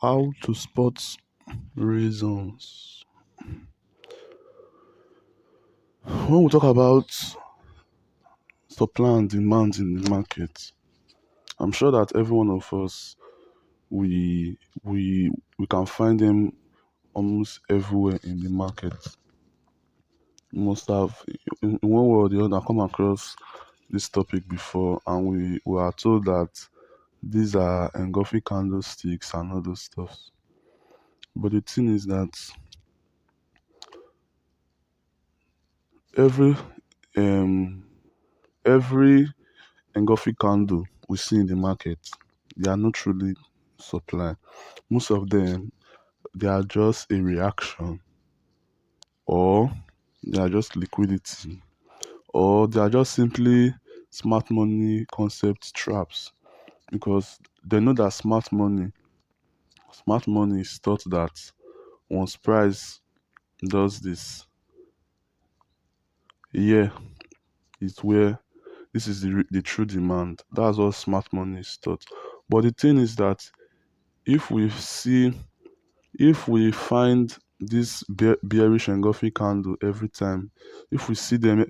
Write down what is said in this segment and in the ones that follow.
How to spot reasons. When we talk about supply and demand in the market, I'm sure that every one of us we we we can find them almost everywhere in the market. We must have in one way or the other come across this topic before, and we are told that these are engulfing candlesticks and other stuff. But the thing is that every um every engulfing candle we see in the market, they are not truly supply. Most of them, they are just a reaction, or they are just liquidity, or they are just simply smart money concept traps, because they know that smart money is thought that once price does this, here is where this is the true demand. That's what smart money is thought. But the thing is that if we see if we find this bearish engulfing candle every time, if we see them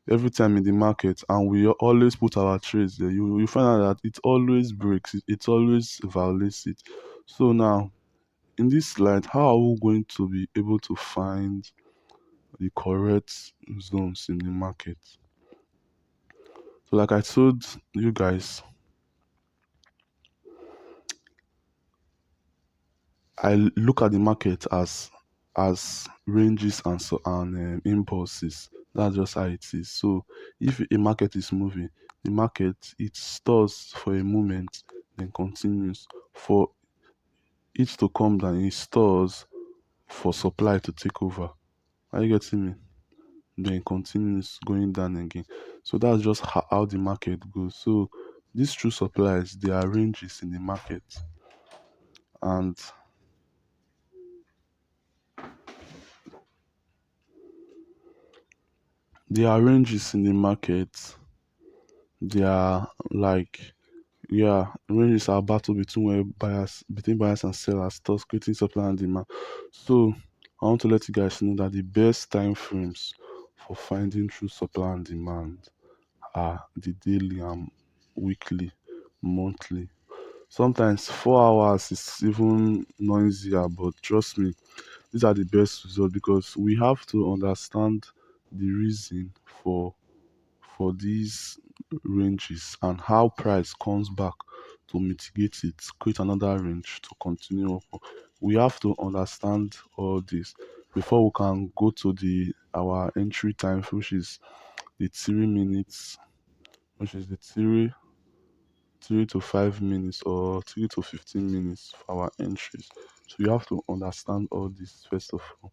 every time in the market, and we always put our trades there, you find out that it always breaks it always violates it. So now, in this slide, how are we going to be able to find the correct zones in the market? So like I told you guys, I look at the market as ranges and impulses. That's just how it is. So if a market is moving, the market, it stores for a moment, then continues. For it to come down, it stores for supply to take over. Are you getting me? Then it continues going down again. So that's just how the market goes. So these true supplies, they are ranges in the market, and they are ranges in the market. They are like, yeah, ranges are a battle between buyers and sellers, thus creating supply and demand. So I want to let you guys know that the best time frames for finding true supply and demand are the daily and weekly, monthly. Sometimes 4 hours is even noisier, but trust me, these are the best results, because we have to understand the reason for these ranges and how price comes back to mitigate it, create another range to continue up. We have to understand all this before we can go to the our entry time, which is the 3 minutes, which is the 3 to 5 minutes or 3 to 15 minutes for our entries. So you have to understand all this first of all,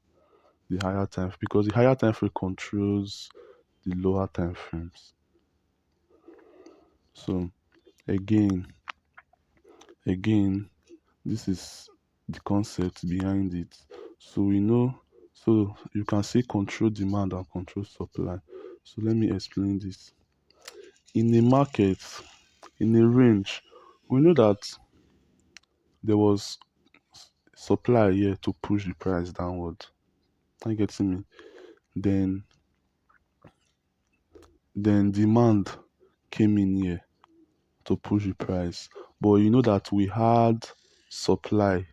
the higher time, because the higher time frame controls the lower time frames. So again, again, this is the concept behind it. So we know, so you can say control demand and control supply. So let me explain this. In a market, in a range, we know that there was supply here to push the price downward. Are you getting me? Then demand came in here to push the price. But you know that supply,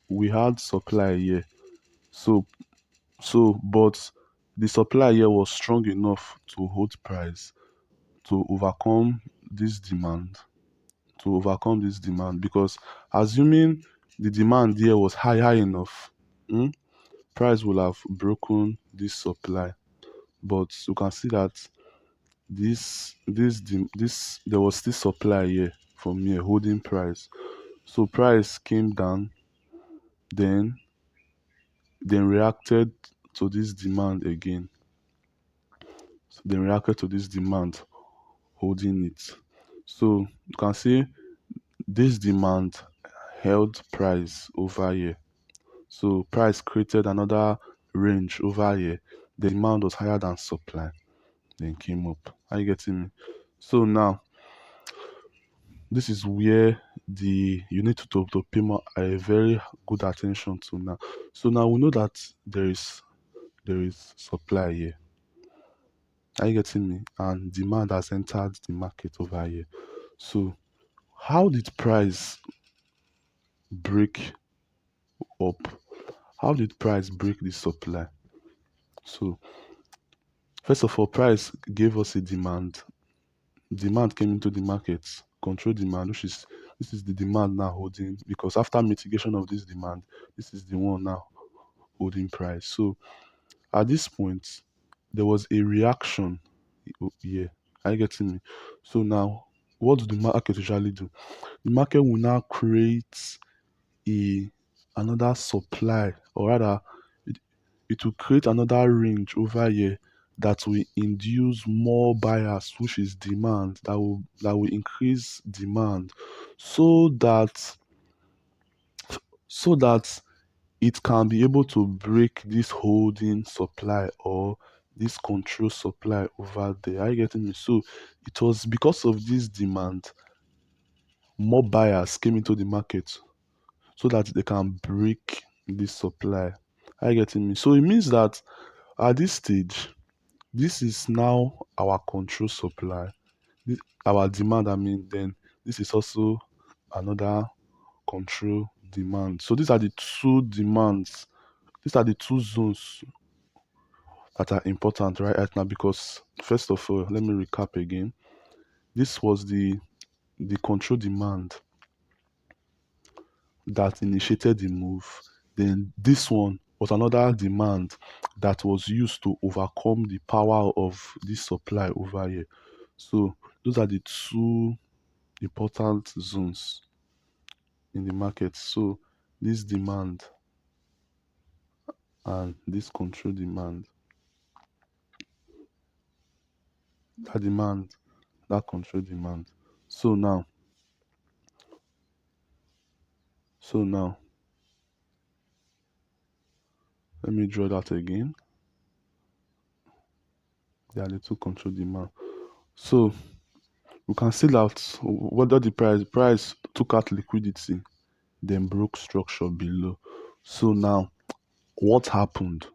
we had supply here. So but the supply here was strong enough to hold price, to overcome this demand, because assuming the demand here was high enough, mm, price will have broken this supply. But you can see that this there was still supply here from here holding price. So price came down, then reacted to this demand again. So then reacted to this demand, holding it. So you can see this demand held price over here. So price created another range over here. The demand was higher than supply, then came up. Are you getting me? So now, This is where the you need to pay more a very good attention to now. So now we know that there is supply here. Are you getting me? And demand has entered the market over here. So how did price break up? How did price break the supply? So first of all, price gave us a demand. Demand came into the market, control demand, which is this is the demand now holding because after mitigation of this demand, this is the one now holding price. So at this point, there was a reaction here. Are you getting me? So now, what do the market usually do? The market will now create a another supply, or rather, it, it will create another range over here that will induce more buyers, which is demand, that will increase demand, so that so that it can be able to break this holding supply or this control supply over there. Are you getting me? So it was because of this demand, more buyers came into the market so that they can break this supply. Are you getting me? So it means that at this stage, this is now our control supply, this, our demand. I mean, then this is also another control demand. So these are the two demands. These are the two zones that are important right now because first of all, let me recap again. This was the control demand that initiated the move. Then this one was another demand that was used to overcome the power of this supply over here. So those are the two important zones in the market. So this demand and this control demand, that demand, that control demand. So now, so now, let me draw that again. They are the two control demand. So we can see that whether the price took out liquidity, then broke structure below. So now what happened?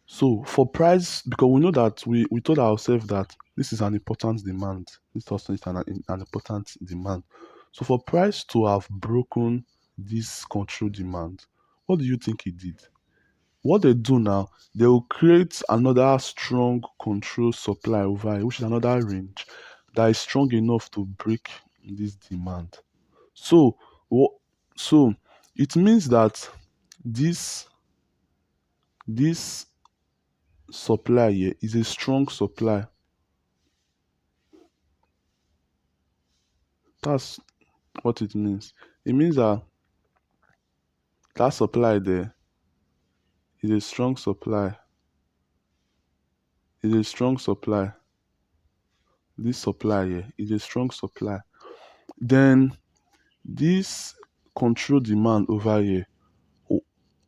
So for price, because we know that we told ourselves that this is an important demand. This also is an important demand. So for price to have broken this control demand, what do you think it did? What they do now, they will create another strong control supply over here, which is another range that is strong enough to break this demand. So, wha- so it means that this this supply here is a strong supply. That's what it means. It means that that supply there is a strong supply. Is a strong supply. This supply here is a strong supply. Then this control demand over here.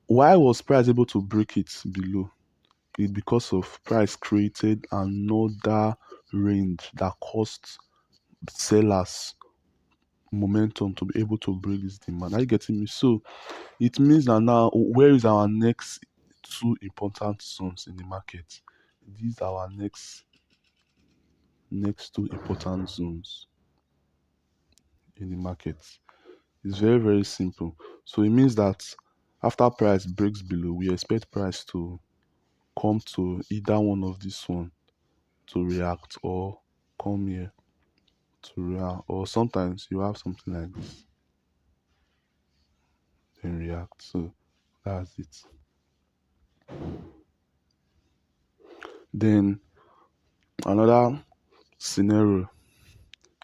Why was price able to break it below? It's because of price created another range that caused sellers momentum to be able to break this demand. Are you getting me? So it means that now where is our next two important zones in the market? These are our next two important zones in the market. It's very, very simple. So it means that after price breaks below, we expect price to come to either one of these one to react or come here to react. Or sometimes you have something like this and react. So that's it. Then another scenario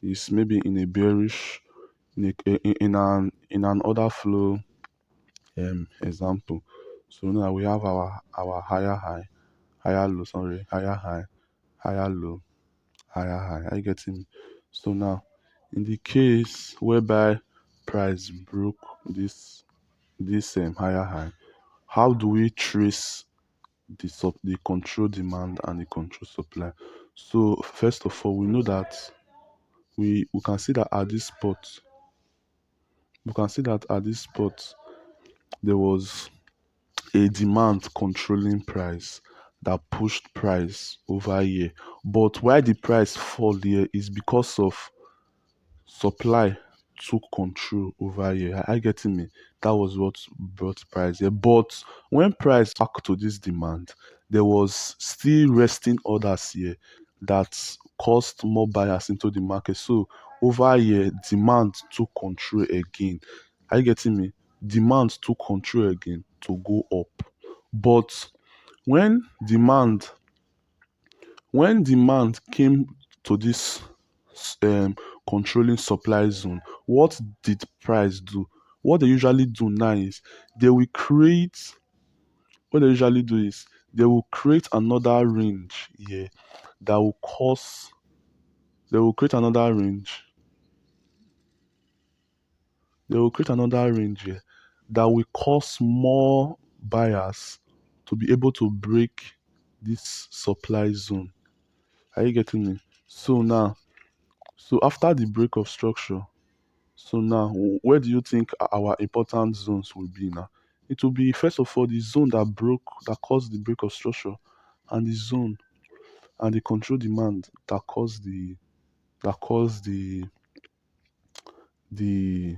is maybe in a bearish in an order flow example. So now we have our higher high, higher low, sorry, higher high, higher low, higher high. Are you getting me? So now in the case whereby price broke this higher high, how do we trace the control demand and the control supply? So first of all, we can see that at this spot, we can see that at this spot there was a demand controlling price that pushed price over here. But why the price fall here is because of supply took control over here. I getting me? That was what brought price here. But when price back to this demand, there was still resting orders here that caused more buyers into the market. So over here, demand took control again. Are you getting me? Demand took control again to go up. But when demand when demand came to this um, controlling supply zone, what did price do? What they usually do now is they will create. What they usually do is they will create another range here that will cause. They will create another range. They will create another range here that will cause more buyers to be able to break this supply zone. Are you getting me? So now, so after the break of structure, so now, where do you think our important zones will be now? It will be first of all the zone that broke, that caused the break of structure, and the zone and the control demand that caused the the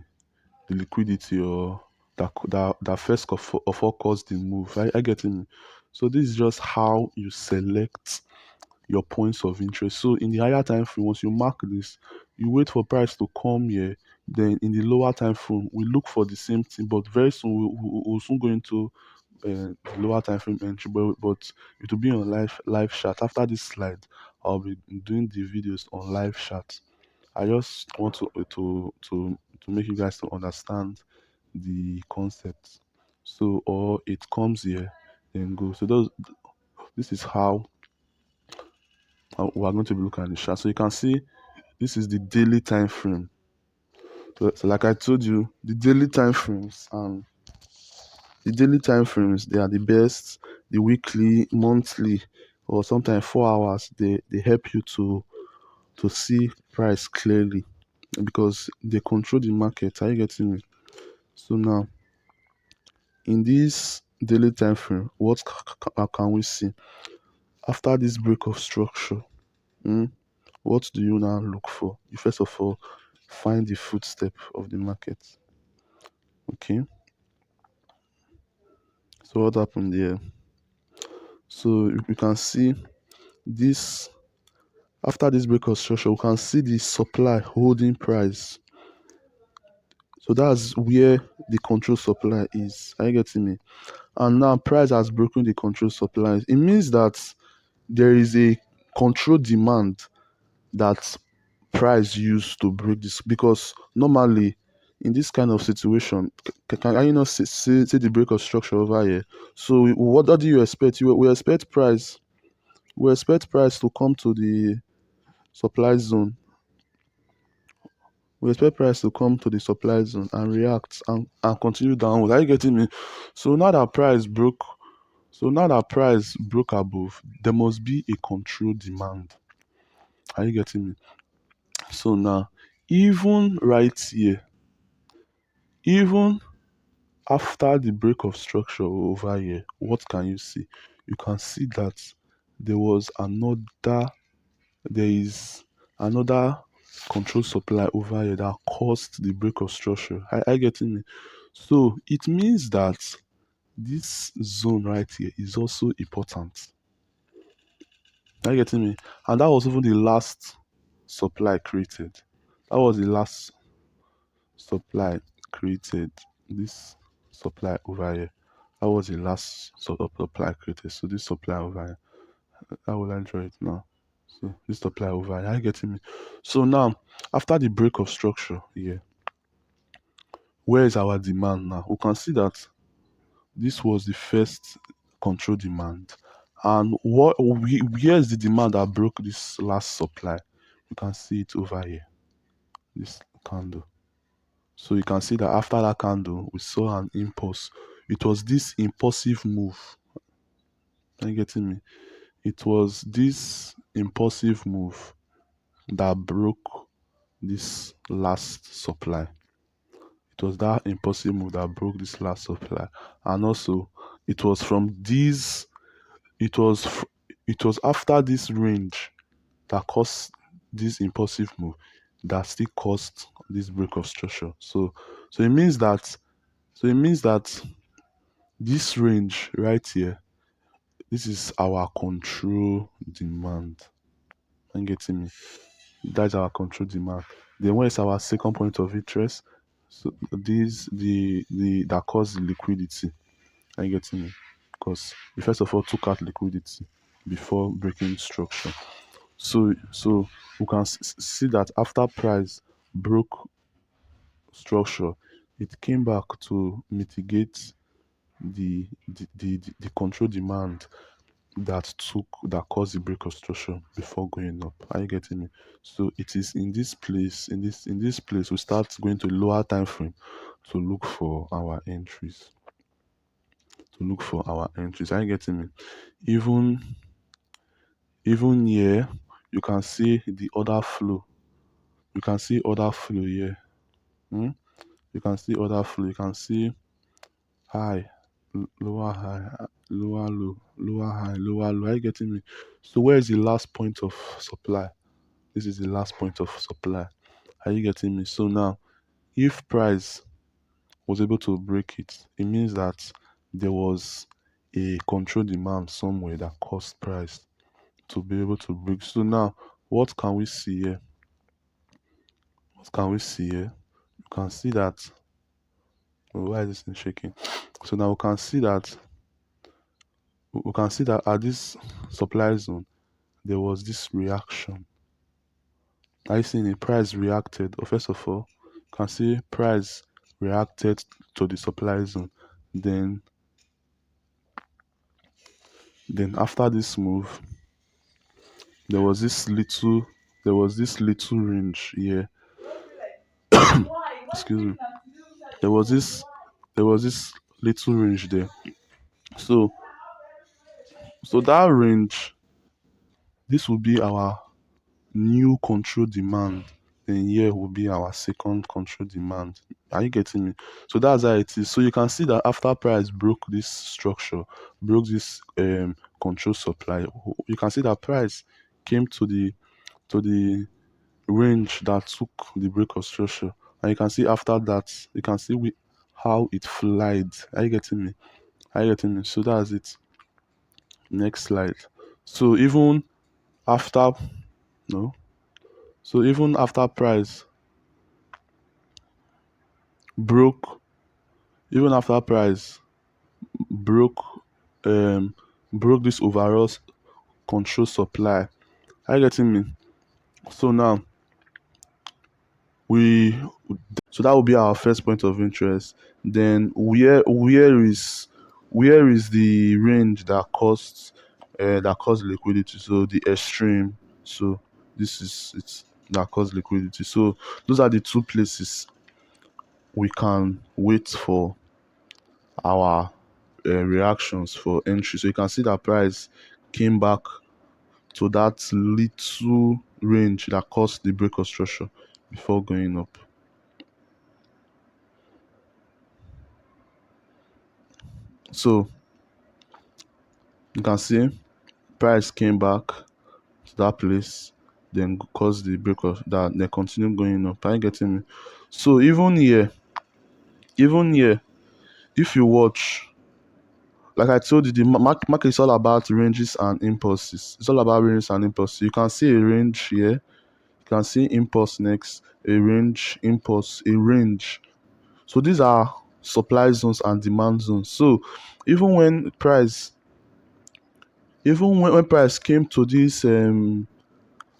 liquidity, or that first of all caused the move. I getting me? So this is just how you select your points of interest. So in the higher time frame, once you mark this, you wait for price to come here. Then in the lower time frame, we look for the same thing, but very soon we'll soon go into the lower time frame entry. But it will be on live chat. After this slide, I'll be doing the videos on live chat. I just want to make you guys to understand the concept. So or it comes here, then go. So this is how we are going to be looking at the chart. So you can see this is the daily time frame. So like I told you, the daily time frames, they are the best. The weekly, monthly, or sometimes 4 hours, they help you to see price clearly because they control the market. Are you getting me? So now in this daily time frame, what can we see after this break of structure? Hmm, what do you now look for? You first of all find the footstep of the market. Okay, so what happened there? So you can see this after this break of structure, we can see the supply holding price. So that's where the control supply is. Are you getting me? And now price has broken the control supply. It means that there is a control demand that price used to break this, because normally in this kind of situation, can you not see the break of structure over here? So what do you expect? We expect price to come to the supply zone. We expect price to come to the supply zone and react and continue downward. Are you getting me? So now that price broke, above, there must be a control demand. Are you getting me? So now, even right here, even after the break of structure over here, what can you see? You can see that there was there is another control supply over here that caused the break of structure. I getting me? So it means that this zone right here is also important. Are you getting me? And that was even the last supply created. That was the last supply created. This supply over here. That was the last sort of supply created. So this supply over here. How will I draw it now? So this supply over here. Are you getting me? So now, after the break of structure here, where is our demand now? We can see that this was the first control demand. And where is the demand that broke this last supply? You can see it over here, this candle. So you can see that after that candle, we saw an impulse. It was this impulsive move. Are you getting me? It was this impulsive move that broke. this last supply. It was that impulsive move that broke this last supply, and also it was from these. It was f- it was after this range that caused this impulsive move that still caused this break of structure. So it means that this range right here, this is our control demand. Are you getting me? That's our control demand. Then where is our second point of interest? So this the that cause liquidity. Are you getting me? Because we first of all took out liquidity before breaking structure. So we can see that after price broke structure, it came back to mitigate the control demand that caused the break of structure before going up. Are you getting me? So it is in this place, in this place, we start going to lower time frame to look for our entries. Are you getting me? Even even here, you can see the other flow. You can see other flow here. Hmm? You can see other flow. You can see high, lower high, lower low, lower high, lower low. Are you getting me? So where is the last point of supply? This is the last point of supply. Are you getting me? So now, if price was able to break it, it means that there was a control demand somewhere that caused price to be able to break. So now, what can we see here? What can we see here? You can see that. Oh, why is this thing shaking? So now we can see that at this supply zone, there was this reaction. Are you seeing the price reacted? First of all, you can see price reacted to the supply zone. Then then after this move, there was this little range here. Excuse me. There was this little range there. So that range, this will be our new control demand. Then here will be our second control demand. Are you getting me? So that's how it is. So you can see that after price broke this structure, broke this control supply, you can see that price came to the range that took the break of structure. And you can see after that, you can see how it flied. Are you getting me? Are you getting me? So that's it. Next slide. So even after no, so even after price broke, even after price broke um broke this overall control supply. Are you getting me? So now we so that will be our first point of interest. Then where is the range that caused liquidity? So the extreme. So this is it that caused liquidity. So those are the two places we can wait for our reactions for entry. So you can see that price came back to that little range that caused the break of structure before going up. So you can see price came back to that place, then caused the break of that, then continue going up. Are you getting me? So even here, if you watch, like I told you, the market is all about ranges and impulses. It's all about ranges and impulses. You can see a range here. You can see impulse next, a range, impulse, a range. So these are supply zones and demand zones. So even when price, even when price came to this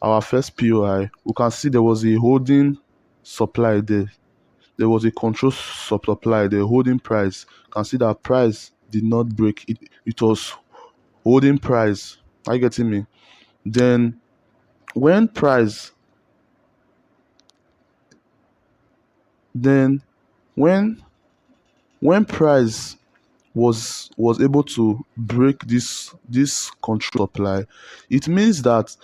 our first POI, we can see there was a holding supply there. There was a control supply there, holding price. You can see that price did not break. It was holding price. Are you getting me? Then when price, then when when price was able to break this control supply, it means that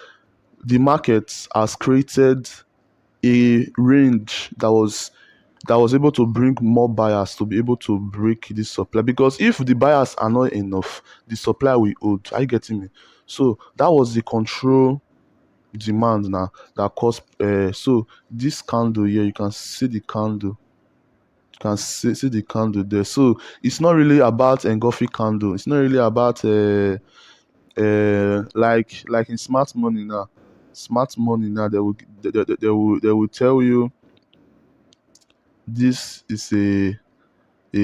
the market has created a range that was able to bring more buyers to be able to break this supply, because if the buyers are not enough, the supply will hold. Are you getting me? So that was the control demand now that caused. So this candle here, you can see the candle. You can see the candle there. So it's not really about engulfing candle. It's not really about like in smart money now. Smart money now, they will tell you this is a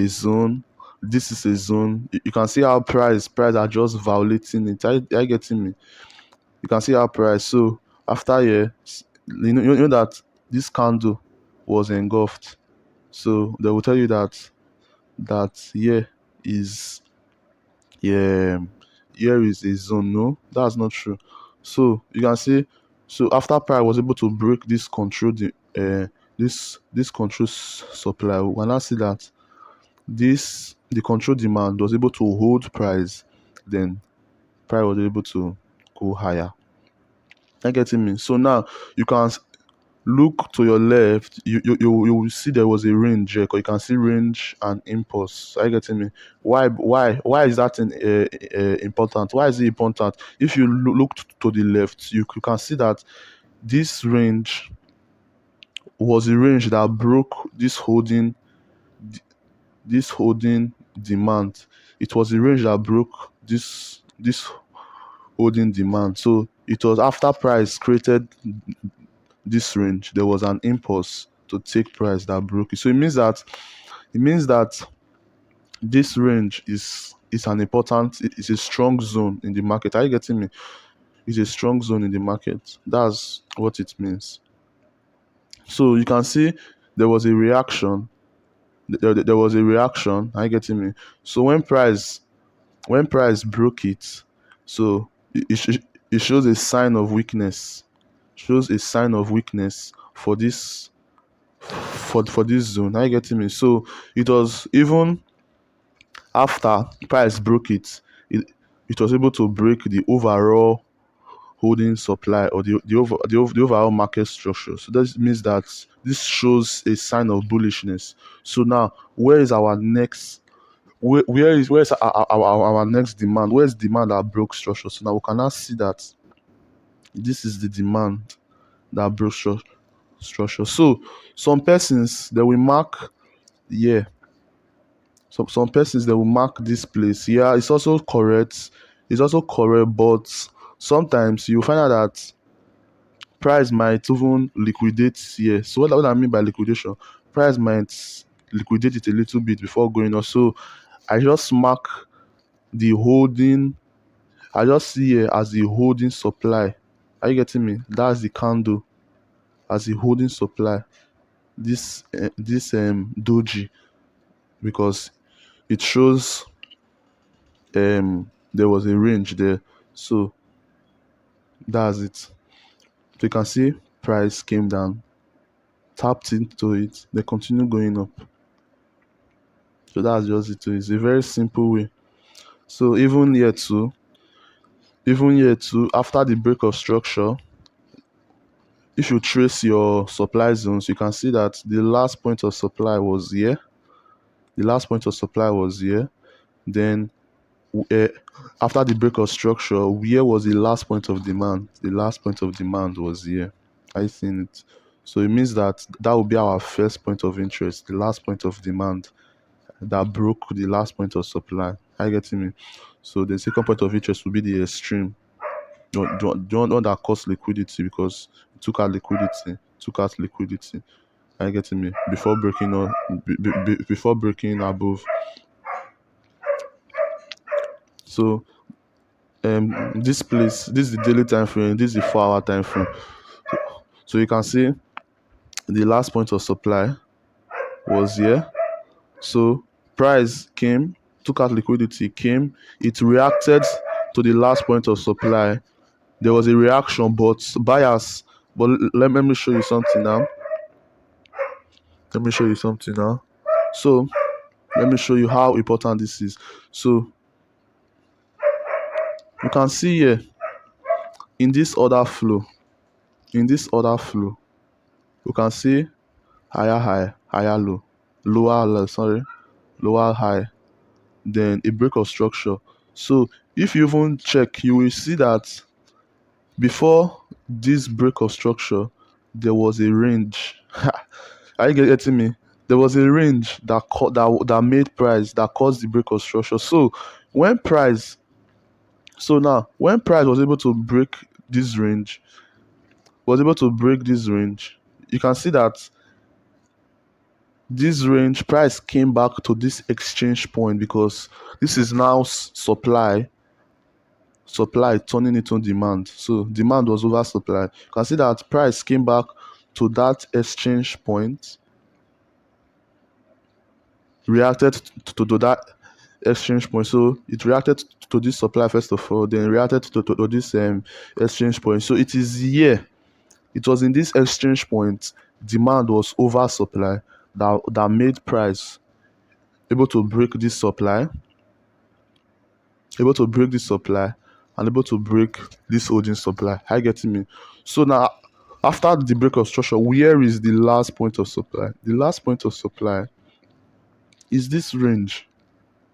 zone. This is a zone. You can see how price are just violating it. Are you getting me? You can see how price. So after here, you know that this candle was engulfed. So they will tell you that here is, yeah, here is a zone. No, that's not true. So you can see. So after price was able to break this control, this control supply, we can now see that the control demand was able to hold price, then price was able to go higher. You getting me? So now you can look to your left. You will see there was a range here, 'cause you can see range and impulse. Are you getting me? Why is that important? Why is it important? If you look to the left, you can see that this range was a range that broke this holding demand. It was the range that broke this holding demand. So it was after price created this range, there was an impulse to take price that broke it. So it means that this range is an important, it's a strong zone in the market. Are you getting me? It's a strong zone in the market. That's what it means. So you can see there was a reaction. There was a reaction. Are you getting me? So when price broke it, so it shows a sign of weakness. Shows a sign of weakness for this zone. Are you getting me? So it was even after price broke it was able to break the overall holding supply, or the overall market structure. So that means that this shows a sign of bullishness. So now where is our next demand? Where's demand that broke structure? So now we can now see that this is the demand that broke structure. So some persons they will mark, yeah, some persons they will mark this place. Yeah, it's also correct. It's also correct, but sometimes you find out that price might even liquidate here. So what I mean by liquidation, price might liquidate it a little bit before going on. So I just mark the holding. I just see here as the holding supply. Are you getting me? That's the candle as the holding supply. This doji, because it shows there was a range there. So that's it. So you can see price came down, tapped into it, they continue going up. So that's just it. It's a very simple way. So even here too, after the break of structure, if you trace your supply zones, you can see that the last point of supply was here. The last point of supply was here. Then uh, after the break of structure, where was the last point of demand? The last point of demand was here. I seen it. So it means that will be our first point of interest, the last point of demand that broke the last point of supply. Are you getting me? So the second point of interest will be the extreme, the one that caused liquidity, because it took out liquidity. Are you getting me? Before breaking above. So this is the daily time frame, this is the 4 hour time frame. So you can see the last point of supply was here. So price came, took out liquidity, came, it reacted to the last point of supply. There was a reaction, but buyers. But let me show you something now. Let me show you something now. So let me show you how important this is. So you can see here in this order flow, in this order flow, We can see higher high, higher low, lower low, sorry, lower high, then a break of structure. So if you even check, you will see that before this break of structure, there was a range. Are you getting me? There was a range that made price that caused the break of structure. When price now when price was able to break this range, you can see that this range price came back to this exchange point because this is now supply turning into demand. So demand was over supply. You can see that price came back to that exchange point, reacted to that exchange point. So it reacted to this supply first of all, then reacted to this exchange point. So it is here. It was in this exchange point, demand was over supply that made price able to break this supply, able to break this supply, and able to break this holding supply. Are you getting me? So now, after the break of structure, where is the last point of supply? The last point of supply is this range.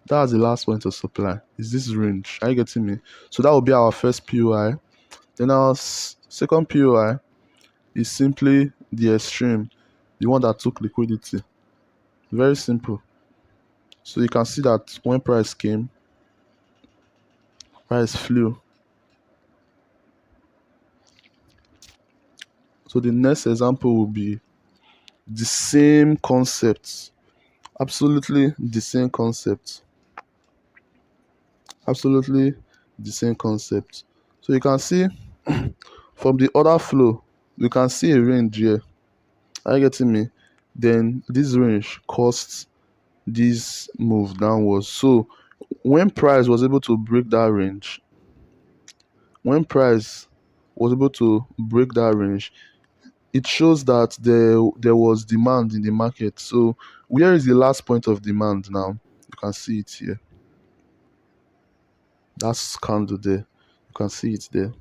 That's the last point of supply. Is this range? Are you getting me? So that will be our first POI. Then our second POI is simply the extreme, the one that took liquidity. Very simple. So you can see that when price came, price flew. So the next example will be the same concept. Absolutely the same concept. Absolutely the same concept. So you can see from the order flow, you can see a range here. Are you getting me? Then this range caused this move downwards. So when price was able to break that range, when price was able to break that range, it shows that there was demand in the market. So where is the last point of demand now? You can see it here. That's candle there. You can see it there.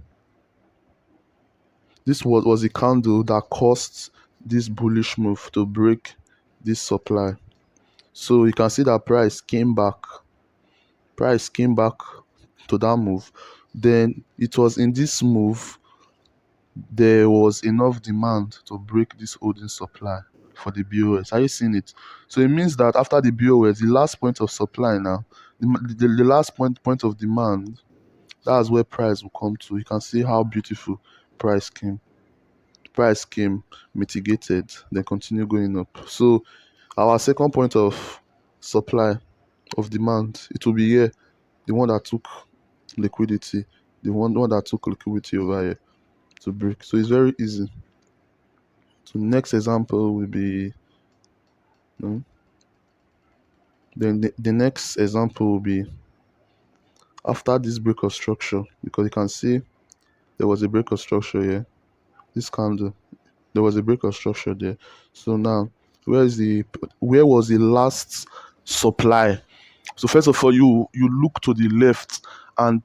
This was a candle that caused this bullish move to break this supply. So you can see that price came back. Price came back to that move. Then it was in this move there was enough demand to break this holding supply for the BOS. Are you seeing it? So it means that after the BOS, the last point of supply now, the last point of demand, that's where price will come to. You can see how beautiful price came. Price came, mitigated, then continue going up. So our second point of supply of demand, it will be here, the one that took liquidity, the one that took liquidity over here to break. So it's very easy. So next example will be, no, then the next example will be after this break of structure, because you can see there was a break of structure here. This candle, there was a break of structure there. So now, where was the last supply? So first of all, you look to the left and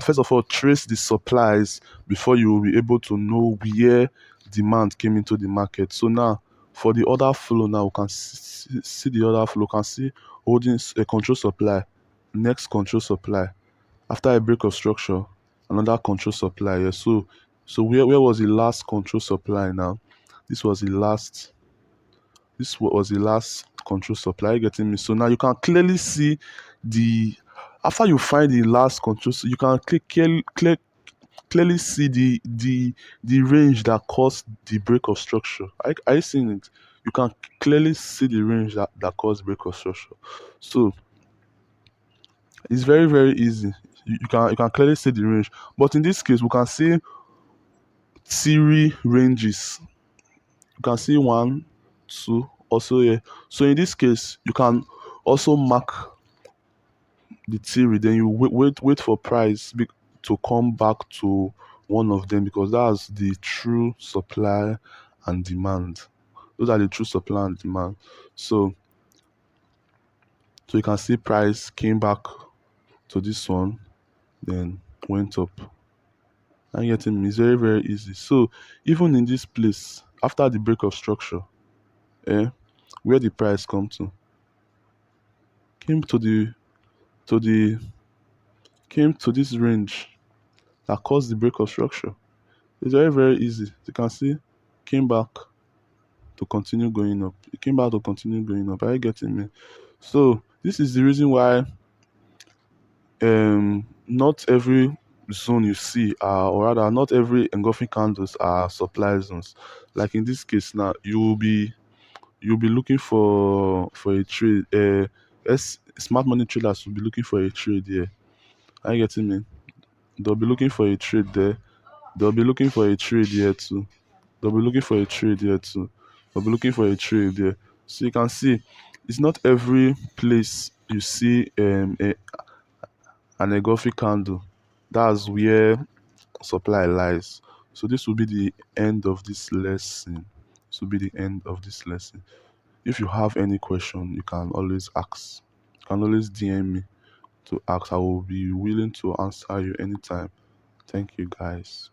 first of all trace the supplies before you will be able to know where demand came into the market. So now for the order flow, now we can see the order flow. We can see holding a control supply, next control supply. After a break of structure, another control supply. Yeah. So where was the last control supply now? This was the last control supply. You getting me? So now you can clearly see the after you find the last control, so you can clearly see the range that caused the break of structure. Are you seeing it? You can clearly see the range that caused break of structure. So it's very easy. You can clearly see the range. But in this case, we can see three ranges. You can see one, two, also here. So in this case, you can also mark the theory, then you wait for price to come back to one of them, because that's the true supply and demand. Those are the true supply and demand. So you can see price came back to this one, then went up. And getting me, it's very easy. So even in this place, after the break of structure, eh, where the price come to, came to the came to this range that caused the break of structure. It's very, very easy. You can see came back to continue going up. It came back to continue going up. Are you getting me? So this is the reason why not every zone you see are, or rather not every engulfing candles are supply zones. Like in this case now, you'll be looking for a trade. Smart money traders will be looking for a trade here. Are you getting me? They'll be looking for a trade there. They'll be looking for a trade here too. They'll be looking for a trade here too. They'll be looking for a trade there. So you can see, it's not every place you see an engulfing candle. That's where supply lies. So this will be the end of this lesson. This will be the end of this lesson. If you have any question, you can always ask. You can always DM me to ask. I will be willing to answer you anytime. Thank you, guys.